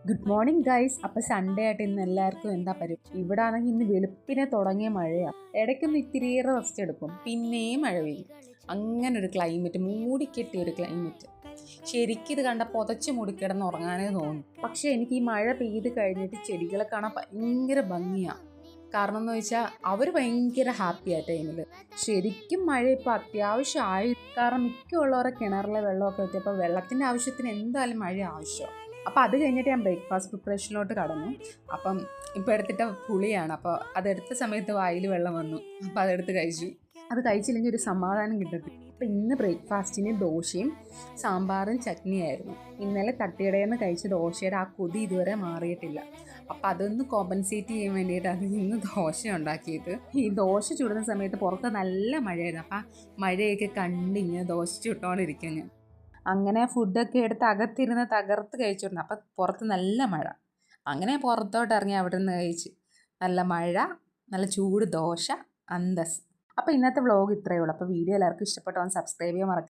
Good morning guys. അപ്പോൾ Sunday ആയിട്ട് ഇന്ന് എല്ലാവർക്കും എന്താ പരിപാടി? ഇവിടെ ആണെങ്കിൽ ഇന്ന് വെളുപ്പിനെ തുടങ്ങിയ മഴയാണ്. ഇടയ്ക്കൊന്ന് ഇത്തിരിയേറെ റെസ്റ്റ് എടുക്കും, പിന്നെയും മഴ പെയ്യും. അങ്ങനെ ഒരു ക്ലൈമറ്റ്, മൂടിക്കെട്ടിയ ഒരു ക്ലൈമറ്റ്. ശരിക്കും ഇത് കണ്ട പുതച്ച് മൂടിക്കിടന്ന് ഉറങ്ങാനേ തോന്നും. പക്ഷേ എനിക്ക് ഈ മഴ പെയ്ത് കഴിഞ്ഞിട്ട് ചെടികളെ കാണാൻ ഭയങ്കര ഭംഗിയാണ്. കാരണം എന്ന് വെച്ചാൽ അവർ ഭയങ്കര ഹാപ്പി ആ ടൈമിൽ. ശരിക്കും മഴ ഇപ്പോൾ അത്യാവശ്യമായി. കാരണം മിക്കുള്ളവരെ കിണറിലെ വെള്ളമൊക്കെ എത്തിയപ്പോൾ വെള്ളത്തിൻ്റെ ആവശ്യത്തിന് എന്തായാലും മഴ ആവശ്യമാണ്. അപ്പോൾ അത് കഴിഞ്ഞിട്ട് ഞാൻ ബ്രേക്ക്ഫാസ്റ്റ് പ്രിപ്പറേഷനിലോട്ട് കടന്നു. അപ്പം ഇപ്പോൾ എടുത്തിട്ട പുളിയാണ്. അപ്പോൾ അതെടുത്ത സമയത്ത് വായിൽ വെള്ളം വന്നു. അപ്പോൾ അതെടുത്ത് കഴിച്ചു. അത് കഴിച്ചില്ലെങ്കിൽ ഒരു സമാധാനം കിട്ടത്തില്ല. അപ്പോൾ ഇന്ന് ബ്രേക്ക്ഫാസ്റ്റിന് ദോശയും സാമ്പാറും ചട്നിയായിരുന്നു. ഇന്നലെ തട്ടുകടയിൽ നിന്ന് കഴിച്ച ദോശയുടെ ആ കൊതി ഇതുവരെ മാറിയിട്ടില്ല. അപ്പോൾ അതൊന്ന് കോമ്പൻസേറ്റ് ചെയ്യാൻ വേണ്ടിയിട്ടാണ് ഇന്ന് ദോശ ഉണ്ടാക്കിയത്. ഈ ദോശ ചുടുന്ന സമയത്ത് പുറത്ത് നല്ല മഴയായിരുന്നു. അപ്പോൾ ആ മഴയൊക്കെ കണ്ടിങ്ങനെ ദോശ ചുട്ടോണ്ടിരിക്കും ഞാൻ. അങ്ങനെ ഫുഡൊക്കെ എടുത്ത് അകത്തിരുന്ന് തകർത്ത് കഴിച്ചിരുന്നു. അപ്പം പുറത്ത് നല്ല മഴ. അങ്ങനെ പുറത്തോട്ട് ഇറങ്ങി അവിടെ നിന്ന് കഴിച്ച്. നല്ല മഴ, നല്ല ചൂട് ദോശ, അന്തസ്. അപ്പോൾ ഇന്നത്തെ വ്ളോഗ് ഇത്രയേ ഉള്ളൂ. അപ്പോൾ വീഡിയോ എല്ലാവർക്കും ഇഷ്ടപ്പെട്ടോ? സബ്സ്ക്രൈബ് ചെയ്യാൻ മറക്കരുത്.